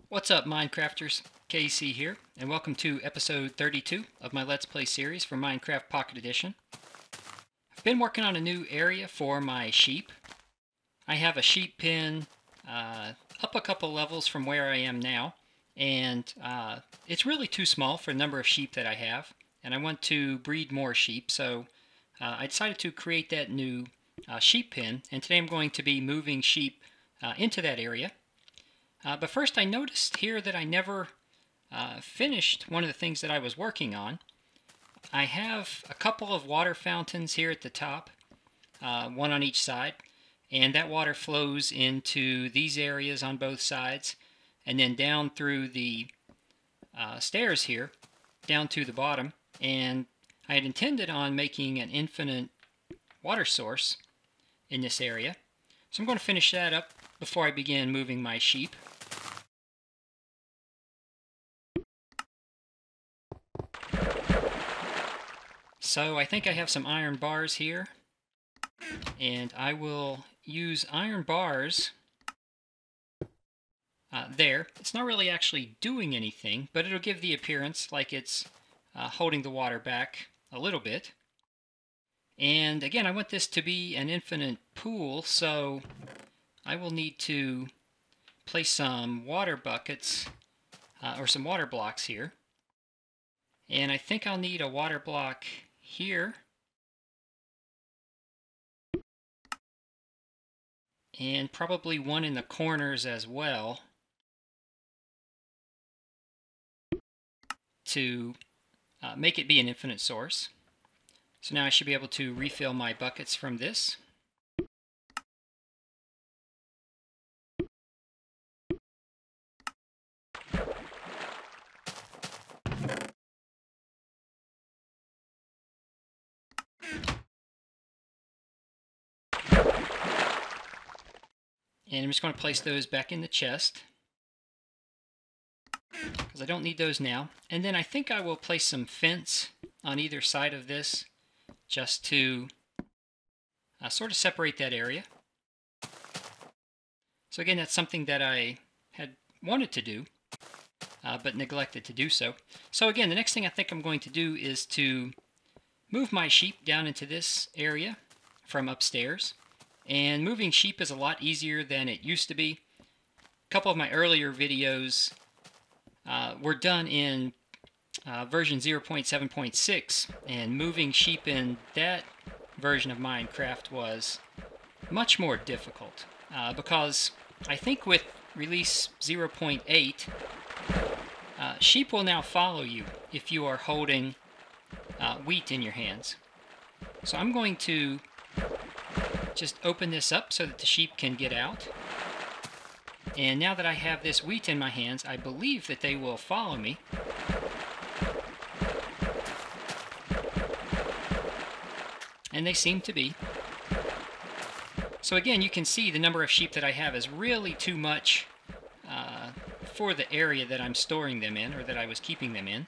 What's up, Minecrafters? KC here, and welcome to episode 32 of my Let's Play series for Minecraft Pocket Edition. I've been working on a new area for my sheep. I have a sheep pen up a couple levels from where I am now, and it's really too small for the number of sheep that I have, and I want to breed more sheep, so I decided to create that new sheep pen, and today I'm going to be moving sheep into that area. But first I noticed here that I never finished one of the things that I was working on. I have a couple of water fountains here at the top, one on each side, and that water flows into these areas on both sides, and then down through the stairs here, down to the bottom, and I had intended on making an infinite water source in this area. So I'm going to finish that up before I begin moving my sheep. So I think I have some iron bars here, and I will use iron bars there. It's not really actually doing anything, but it'll give the appearance like it's holding the water back a little bit. And again, I want this to be an infinite pool, so I will need to place some water buckets or some water blocks here. And I think I'll need a water block here, and probably one in the corners as well to make it be an infinite source. So now I should be able to refill my buckets from this. And I'm just going to place those back in the chest, because I don't need those now. And then I think I will place some fence on either side of this, just to sort of separate that area. So again, that's something that I had wanted to do, but neglected to do so. So again, the next thing I think I'm going to do is to move my sheep down into this area from upstairs. And moving sheep is a lot easier than it used to be. A couple of my earlier videos were done in version 0.7.6, and moving sheep in that version of Minecraft was much more difficult, because I think with release 0.8, sheep will now follow you if you are holding wheat in your hands. So I'm going to just open this up so that the sheep can get out. And now that I have this wheat in my hands, I believe that they will follow me. And they seem to be. So again, you can see the number of sheep that I have is really too much for the area that I'm storing them in, or that I was keeping them in.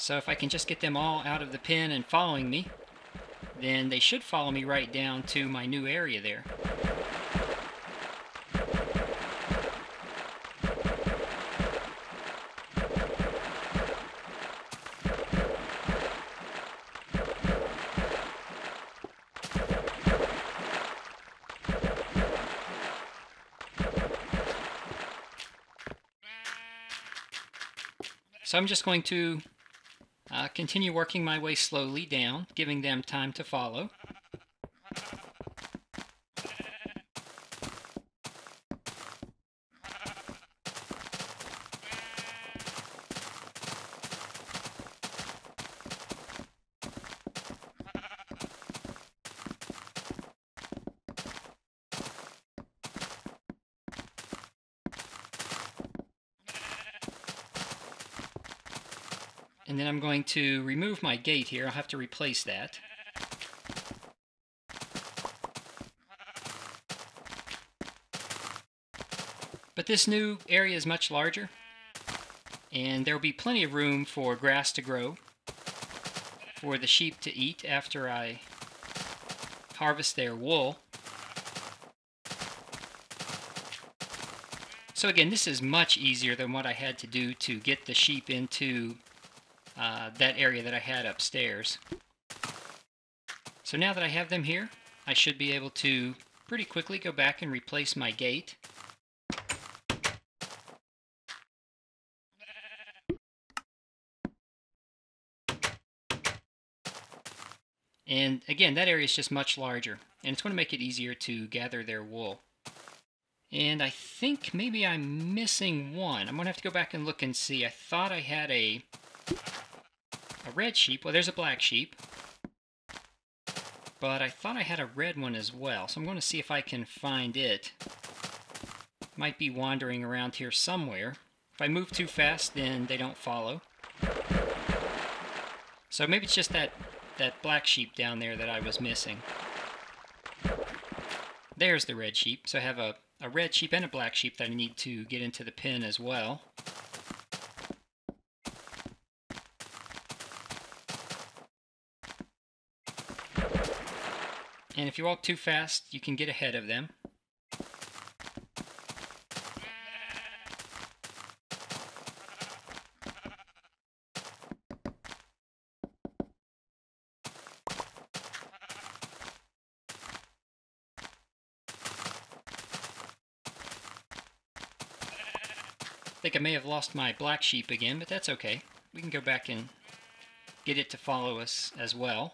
So if I can just get them all out of the pen and following me, then they should follow me right down to my new area there. So I'm just going to continue working my way slowly down, giving them time to follow. And then I'm going to remove my gate here. I'll have to replace that. But this new area is much larger, and there will be plenty of room for grass to grow, for the sheep to eat after I harvest their wool. So again, this is much easier than what I had to do to get the sheep into that area that I had upstairs. So now that I have them here, I should be able to pretty quickly go back and replace my gate. And again, that area is just much larger, and it's going to make it easier to gather their wool. And I think maybe I'm missing one. I'm going to have to go back and look and see. I thought I had a red sheep. Well, there's a black sheep. But I thought I had a red one as well. So I'm going to see if I can find it. Might be wandering around here somewhere. If I move too fast, then they don't follow. So maybe it's just that black sheep down there that I was missing. There's the red sheep. So I have a red sheep and a black sheep that I need to get into the pen as well. And if you walk too fast, you can get ahead of them. I think I may have lost my black sheep again, but that's okay. We can go back and get it to follow us as well.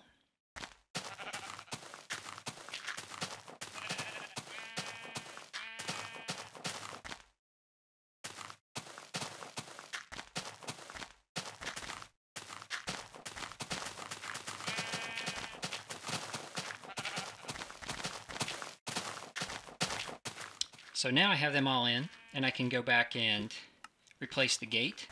So now I have them all in, and I can go back and replace the gate.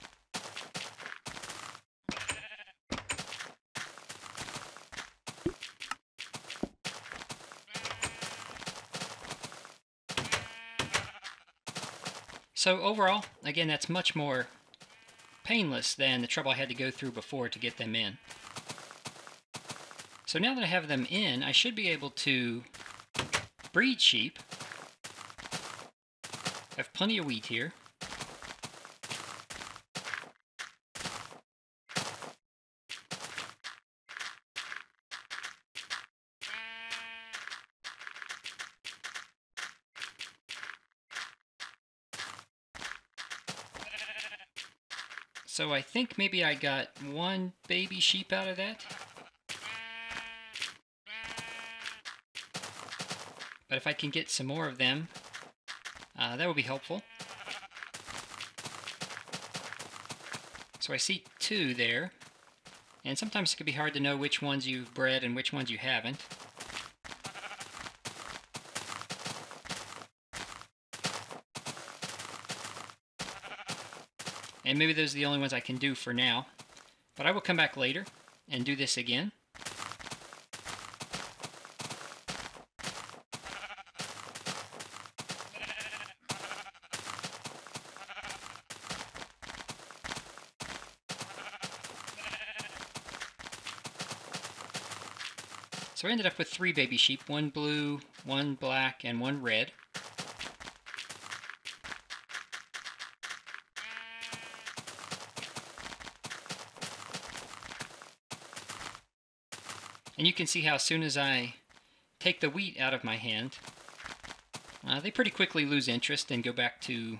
So overall, again, that's much more painless than the trouble I had to go through before to get them in. So now that I have them in, I should be able to breed sheep. I have plenty of wheat here. So I think maybe I got one baby sheep out of that. But if I can get some more of them, that would be helpful. So I see two there. And sometimes it can be hard to know which ones you've bred and which ones you haven't. And maybe those are the only ones I can do for now. But I will come back later and do this again. So I ended up with 3 baby sheep, 1 blue, 1 black, and 1 red. And you can see how as soon as I take the wheat out of my hand, they pretty quickly lose interest and go back to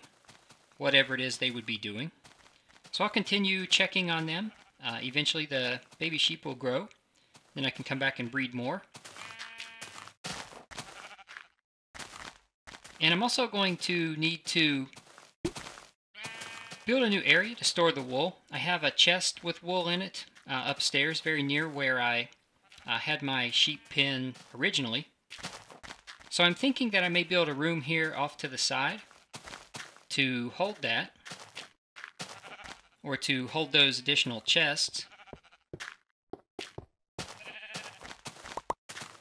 whatever it is they would be doing. So I'll continue checking on them. Eventually the baby sheep will grow. Then I can come back and breed more. And I'm also going to need to build a new area to store the wool. I have a chest with wool in it upstairs, very near where I had my sheep pen originally. So I'm thinking that I may build a room here off to the side to hold that, or to hold those additional chests.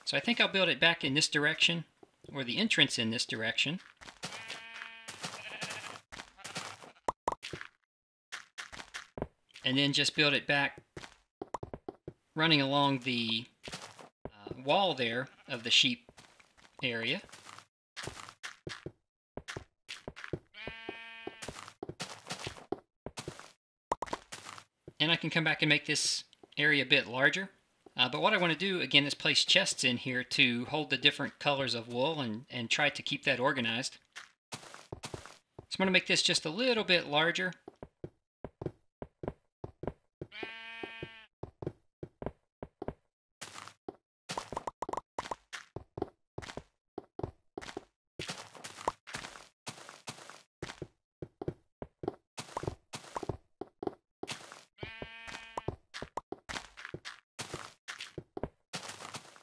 So I think I'll build it back in this direction, or the entrance in this direction. And then just build it back running along the wall there of the sheep area. I can come back and make this area a bit larger. But what I want to do, again, is place chests in here to hold the different colors of wool and try to keep that organized. So I'm going to make this just a little bit larger.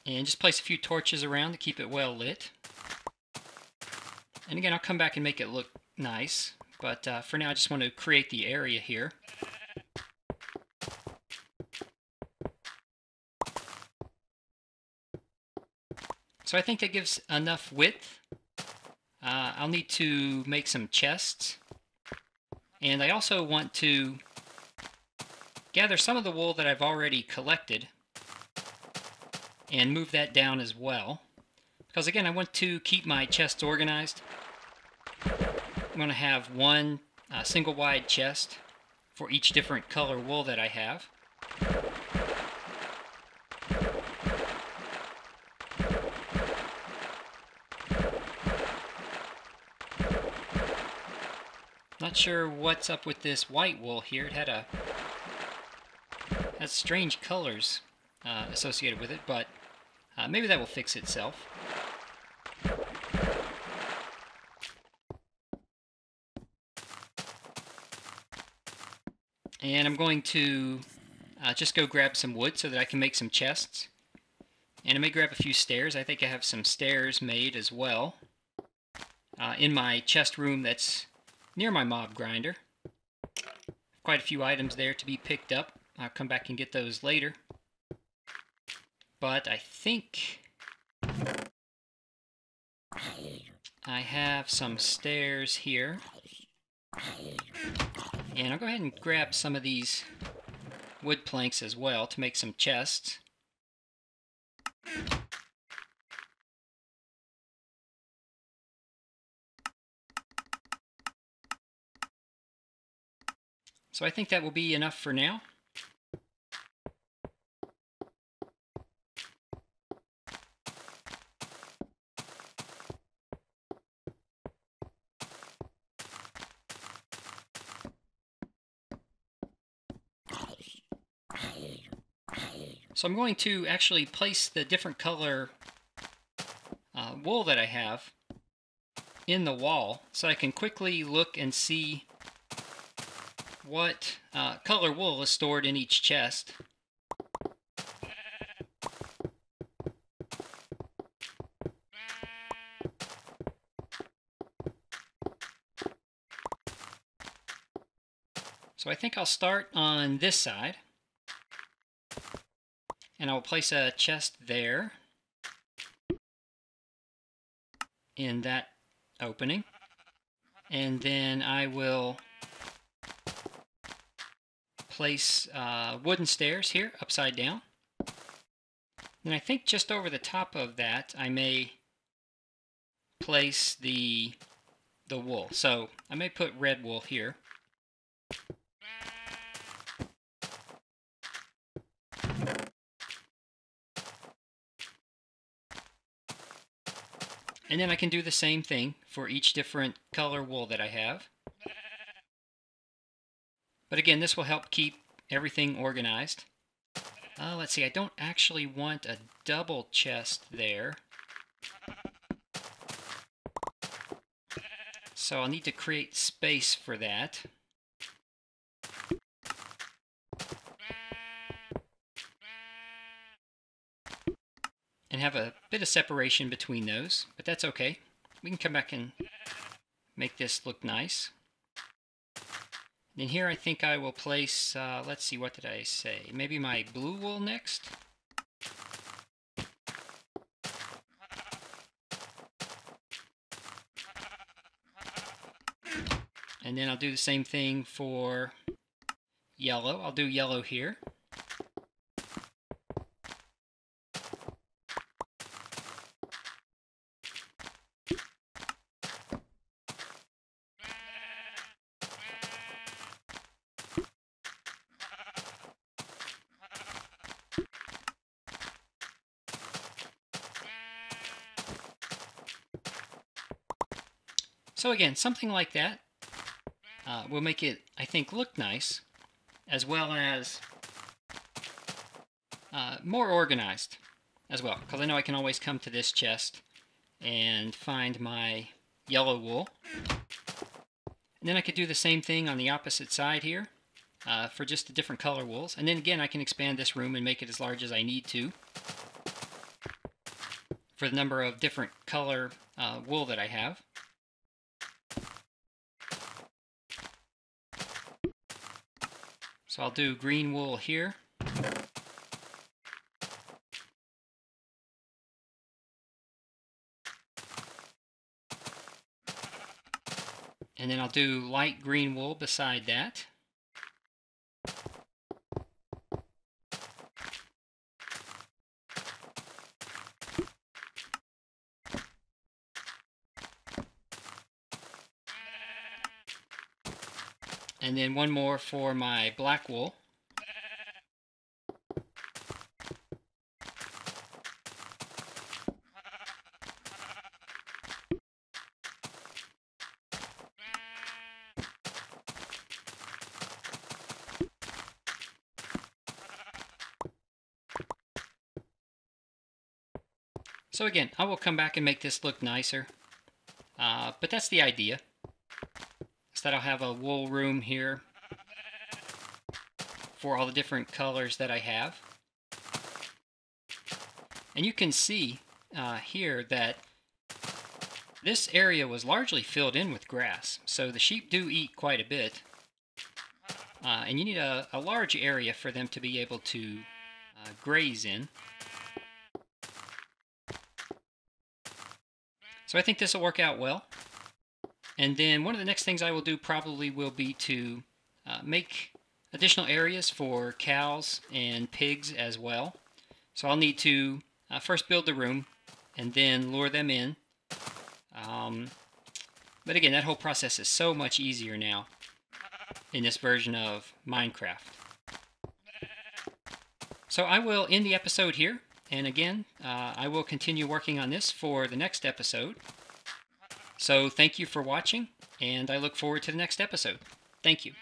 And just place a few torches around to keep it well lit. And again, I'll come back and make it look nice, but for now I just want to create the area here. So I think that gives enough width. I'll need to make some chests. And I also want to gather some of the wool that I've already collected and move that down as well. Because again, I want to keep my chests organized. I'm going to have one single wide chest for each different color wool that I have. Not sure what's up with this white wool here. It has strange colors associated with it, but maybe that will fix itself. And I'm going to just go grab some wood so that I can make some chests. And I may grab a few stairs. I think I have some stairs made as well in my chest room that's near my mob grinder. Quite a few items there to be picked up. I'll come back and get those later. But I think I have some stairs here. And I'll go ahead and grab some of these wood planks as well to make some chests. So I think that will be enough for now. So I'm going to actually place the different color wool that I have in the wall so I can quickly look and see what color wool is stored in each chest. So I think I'll start on this side. And I'll place a chest there in that opening. And then I will place wooden stairs here upside down. And I think just over the top of that I may place the wool. So I may put red wool here. And then I can do the same thing for each different color wool that I have. But again, this will help keep everything organized. Let's see, I don't actually want a double chest there. So I'll need to create space for that. And have a bit of separation between those, but that's okay. We can come back and make this look nice. And here I think I will place, let's see, what did I say? Maybe my blue wool next? And then I'll do the same thing for yellow. I'll do yellow here. So again, something like that will make it, I think, look nice, as well as more organized as well, because I know I can always come to this chest and find my yellow wool. And then I could do the same thing on the opposite side here for just the different color wools. And then again, I can expand this room and make it as large as I need to for the number of different color wool that I have. So I'll do green wool here. And then I'll do light green wool beside that. And then one more for my black wool. So again, I will come back and make this look nicer, but that's the idea. Is that I'll have a wool room here for all the different colors that I have. And you can see here that this area was largely filled in with grass, so the sheep do eat quite a bit. And you need a large area for them to be able to graze in. So I think this will work out well. And then one of the next things I will do probably will be to make additional areas for cows and pigs as well. So I'll need to first build the room and then lure them in. But again, that whole process is so much easier now in this version of Minecraft. So I will end the episode here. And again, I will continue working on this for the next episode. So thank you for watching, and I look forward to the next episode. Thank you.